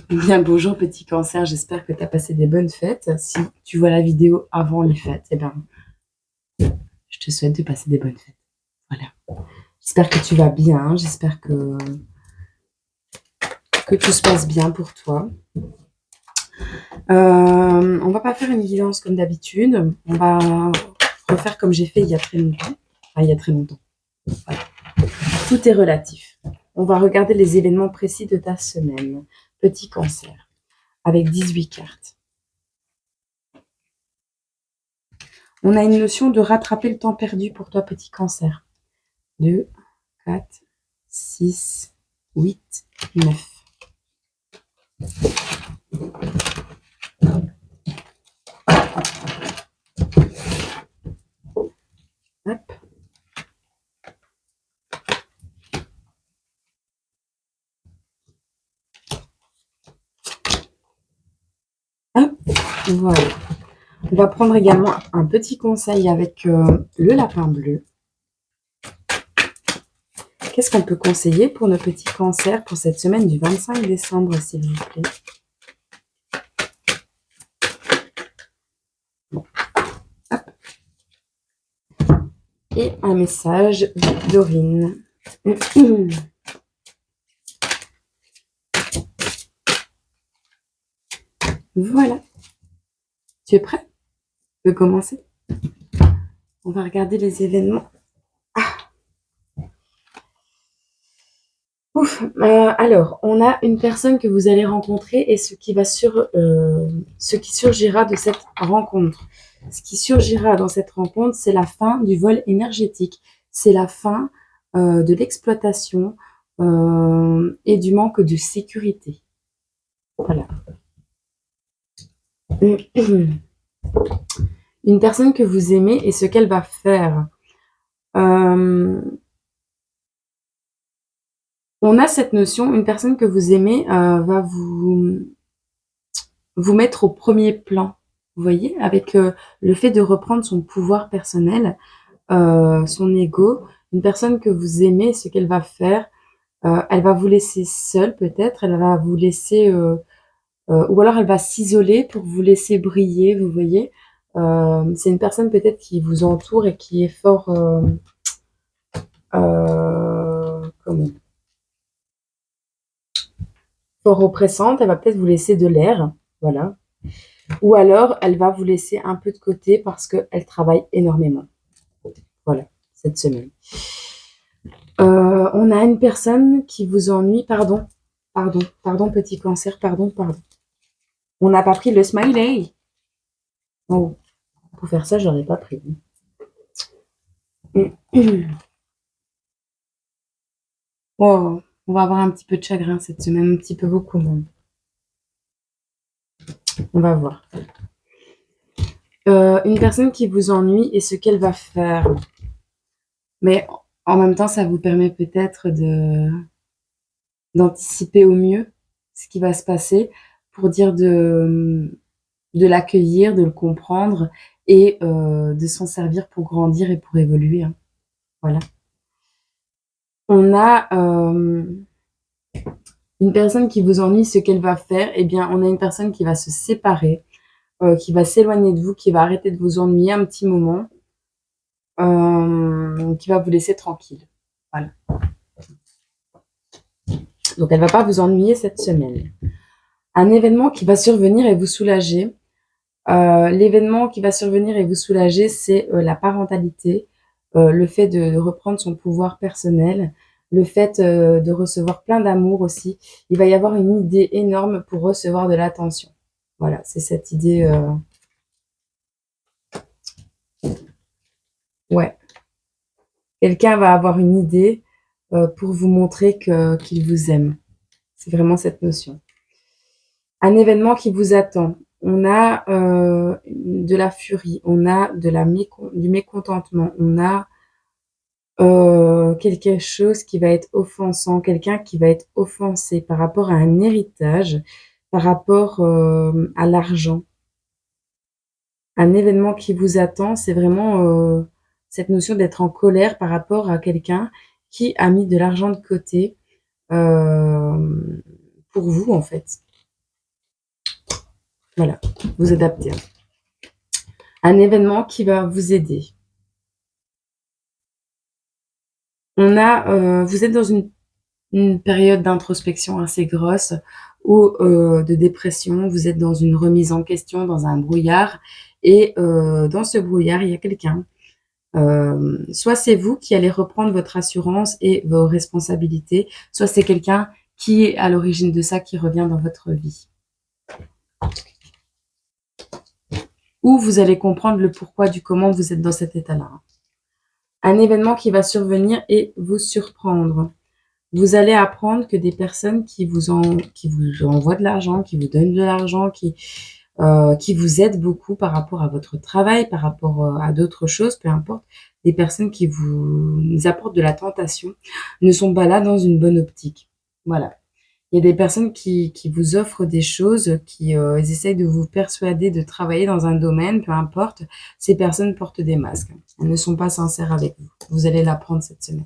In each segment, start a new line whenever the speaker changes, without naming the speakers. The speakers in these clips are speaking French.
Bien, bonjour petit cancer, j'espère que tu as passé des bonnes fêtes. Si tu vois la vidéo avant les fêtes, eh bien, je te souhaite de passer des bonnes fêtes. Voilà. J'espère que tu vas bien, j'espère que tout se passe bien pour toi. On va pas faire une guidance comme d'habitude, on va refaire comme j'ai fait il y a très longtemps. Enfin, il y a très longtemps. Voilà. Tout est relatif. On va regarder les événements précis de ta semaine. Petit cancer, avec 18 cartes. On a une notion de rattraper le temps perdu pour toi, petit cancer. 2, 4, 6, 8, 9. Hop. Hop. Voilà. On va prendre également un petit conseil avec le lapin bleu. Qu'est-ce qu'on peut conseiller pour nos petits cancers pour cette semaine du 25 décembre, s'il vous plaît? Bon. Hop. Et un message de Dorine. Voilà. Tu es prêt? Tu peux commencer? On va regarder les événements. Ouf, alors, on a une personne que vous allez rencontrer et ce qui surgira de cette rencontre. Ce qui surgira dans cette rencontre, c'est la fin du vol énergétique. C'est la fin de l'exploitation et du manque de sécurité. Voilà. Une personne que vous aimez et ce qu'elle va faire. On a cette notion, une personne que vous aimez va vous mettre au premier plan. Vous voyez, avec le fait de reprendre son pouvoir personnel, son ego, une personne que vous aimez, ce qu'elle va faire, elle va vous laisser seule peut-être, elle va vous laisser, ou alors elle va s'isoler pour vous laisser briller, vous voyez. C'est une personne peut-être qui vous entoure et qui est fort, comment, fort oppressante, elle va peut-être vous laisser de l'air, voilà. Ou alors, elle va vous laisser un peu de côté parce qu'elle travaille énormément. Voilà, cette semaine. On a une personne qui vous ennuie. Pardon, petit cancer, pardon. On n'a pas pris le smiley. Oh, pour faire ça, je n'aurais pas pris. Oh, on va avoir un petit peu de chagrin cette semaine, un petit peu beaucoup même. On va voir. Une personne qui vous ennuie et ce qu'elle va faire. Mais en même temps, ça vous permet peut-être d'anticiper au mieux ce qui va se passer pour dire de l'accueillir, de le comprendre et de s'en servir pour grandir et pour évoluer. Hein. Voilà. On a une personne qui vous ennuie, ce qu'elle va faire. Eh bien, on a une personne qui va se séparer, qui va s'éloigner de vous, qui va arrêter de vous ennuyer un petit moment, qui va vous laisser tranquille. Voilà. Donc, elle ne va pas vous ennuyer cette semaine. Un événement qui va survenir et vous soulager. L'événement qui va survenir et vous soulager, c'est la parentalité, le fait de reprendre son pouvoir personnel, le fait de recevoir plein d'amour aussi. Il va y avoir une idée énorme pour recevoir de l'attention. Voilà, c'est cette idée. Ouais. Quelqu'un va avoir une idée pour vous montrer qu'il vous aime. C'est vraiment cette notion. Un événement qui vous attend. On a de la furie, on a du mécontentement, on a quelque chose qui va être offensant, quelqu'un qui va être offensé par rapport à un héritage, par rapport à l'argent. Un événement qui vous attend, c'est vraiment cette notion d'être en colère par rapport à quelqu'un qui a mis de l'argent de côté pour vous, en fait. Voilà, vous adapter. Un événement qui va vous aider. Vous êtes dans une période d'introspection assez grosse ou de dépression. Vous êtes dans une remise en question, dans un brouillard et dans ce brouillard, il y a quelqu'un. Soit c'est vous qui allez reprendre votre assurance et vos responsabilités, soit c'est quelqu'un qui est à l'origine de ça, qui revient dans votre vie. Ou vous allez comprendre le pourquoi du comment vous êtes dans cet état-là. Un événement qui va survenir et vous surprendre. Vous allez apprendre que des personnes qui vous envoient de l'argent, qui vous donnent de l'argent, qui vous aident beaucoup par rapport à votre travail, par rapport à d'autres choses, peu importe, des personnes qui vous apportent de la tentation, ne sont pas là dans une bonne optique. Voilà. Il y a des personnes qui vous offrent des choses, ils essayent de vous persuader de travailler dans un domaine, peu importe. Ces personnes portent des masques. Elles ne sont pas sincères avec vous. Vous allez l'apprendre cette semaine.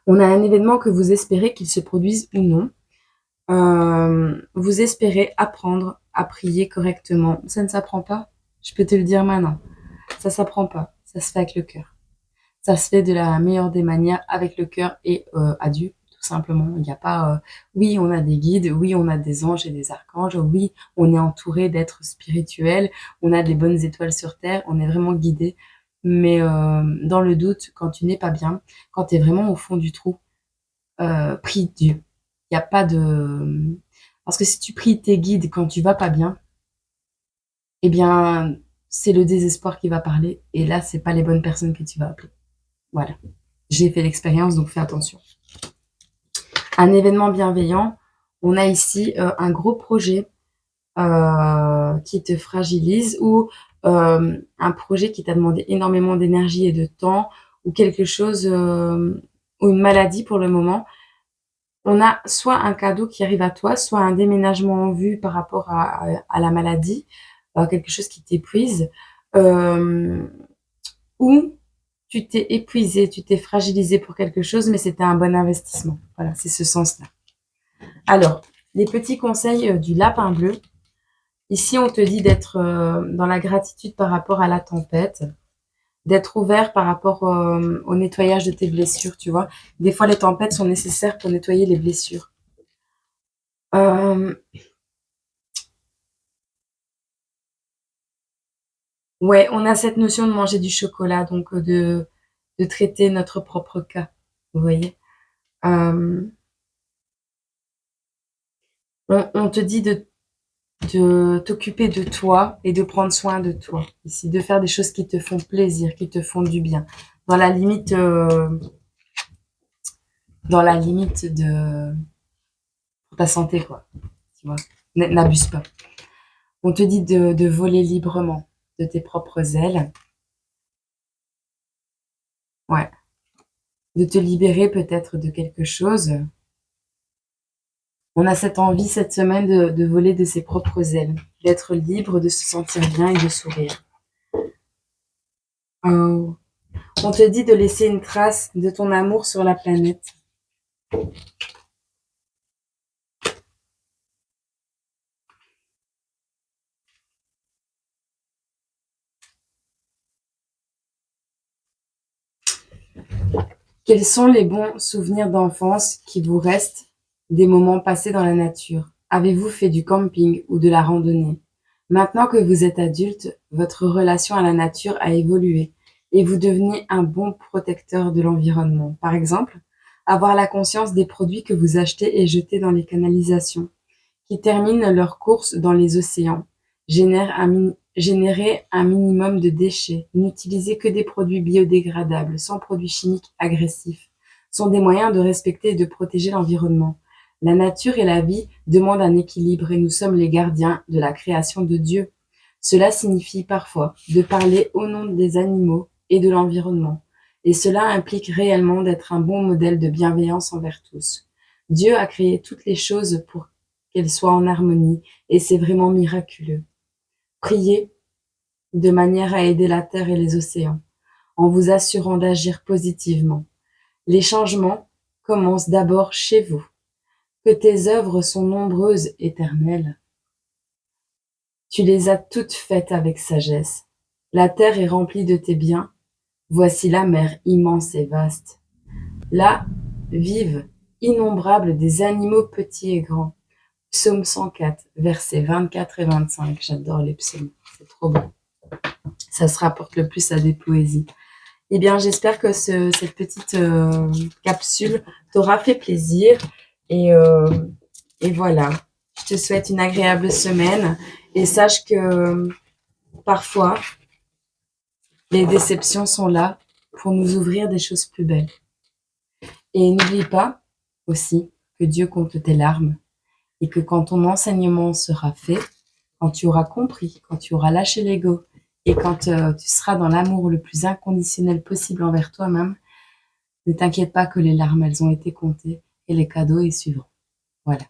On a un événement que vous espérez qu'il se produise ou non. Vous espérez apprendre à prier correctement. Ça ne s'apprend pas. Je peux te le dire maintenant. Ça s'apprend pas. Ça se fait avec le cœur. Ça se fait de la meilleure des manières avec le cœur et à Dieu, tout simplement. Il n'y a pas, oui, on a des guides, oui, on a des anges et des archanges, oui, on est entouré d'êtres spirituels, on a des bonnes étoiles sur terre, on est vraiment guidé. Mais dans le doute, quand tu n'es pas bien, quand tu es vraiment au fond du trou, prie Dieu. Il n'y a pas de... Parce que si tu pries tes guides quand tu vas pas bien, eh bien, c'est le désespoir qui va parler. Et là, c'est pas les bonnes personnes que tu vas appeler. Voilà. J'ai fait l'expérience, donc fais attention. Un événement bienveillant. On a ici un gros projet qui te fragilise ou un projet qui t'a demandé énormément d'énergie et de temps ou quelque chose ou une maladie pour le moment. On a soit un cadeau qui arrive à toi, soit un déménagement en vue par rapport à la maladie, quelque chose qui t'épuise, ou tu t'es épuisé, tu t'es fragilisé pour quelque chose, mais c'était un bon investissement. Voilà, c'est ce sens-là. Alors, les petits conseils du lapin bleu. Ici, on te dit d'être dans la gratitude par rapport à la tempête, d'être ouvert par rapport au nettoyage de tes blessures, tu vois. Des fois, les tempêtes sont nécessaires pour nettoyer les blessures. Euh, ouais, on a cette notion de manger du chocolat, donc de traiter notre propre cas, vous voyez. Euh, on te dit de t'occuper de toi et de prendre soin de toi ici, de faire des choses qui te font plaisir, qui te font du bien, dans la limite, de ta santé, quoi. Tu vois, n'abuse pas. On te dit de voler librement de tes propres ailes, ouais, de te libérer peut-être de quelque chose. On a cette envie cette semaine de voler de ses propres ailes, d'être libre, de se sentir bien et de sourire. Oh. On te dit de laisser une trace de ton amour sur la planète. Quels sont les bons souvenirs d'enfance qui vous restent des moments passés dans la nature? Avez-vous fait du camping ou de la randonnée? Maintenant que vous êtes adulte, votre relation à la nature a évolué et vous devenez un bon protecteur de l'environnement. Par exemple, avoir la conscience des produits que vous achetez et jetez dans les canalisations, qui terminent leur course dans les océans, générer un minimum de déchets, n'utiliser que des produits biodégradables, sans produits chimiques agressifs, sont des moyens de respecter et de protéger l'environnement. La nature et la vie demandent un équilibre et nous sommes les gardiens de la création de Dieu. Cela signifie parfois de parler au nom des animaux et de l'environnement, et cela implique réellement d'être un bon modèle de bienveillance envers tous. Dieu a créé toutes les choses pour qu'elles soient en harmonie, et c'est vraiment miraculeux. Priez de manière à aider la terre et les océans, en vous assurant d'agir positivement. Les changements commencent d'abord chez vous. Que tes œuvres sont nombreuses, éternelles. Tu les as toutes faites avec sagesse. La terre est remplie de tes biens. Voici la mer immense et vaste. Là vivent innombrables des animaux petits et grands. Psaume 104, versets 24 et 25. J'adore les psaumes, c'est trop beau. Ça se rapporte le plus à des poésies. Eh bien, j'espère que cette petite capsule t'aura fait plaisir. Et, euh, et voilà, je te souhaite une agréable semaine. Et sache que parfois, les déceptions sont là pour nous ouvrir des choses plus belles. Et n'oublie pas aussi que Dieu compte tes larmes et que quand ton enseignement sera fait, quand tu auras compris, quand tu auras lâché l'ego et quand tu seras dans l'amour le plus inconditionnel possible envers toi-même, ne t'inquiète pas que les larmes, elles ont été comptées et les cadeaux y suivront. Voilà.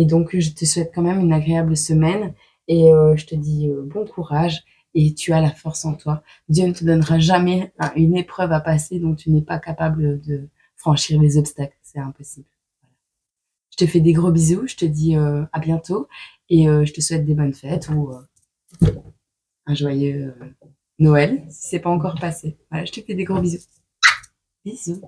Et donc, je te souhaite quand même une agréable semaine et je te dis bon courage et tu as la force en toi. Dieu ne te donnera jamais une épreuve à passer dont tu n'es pas capable de franchir les obstacles. C'est impossible. Je te fais des gros bisous. Je te dis à bientôt et je te souhaite des bonnes fêtes ou un joyeux Noël si c'est pas encore passé. Voilà, je te fais des gros bisous. Bisous.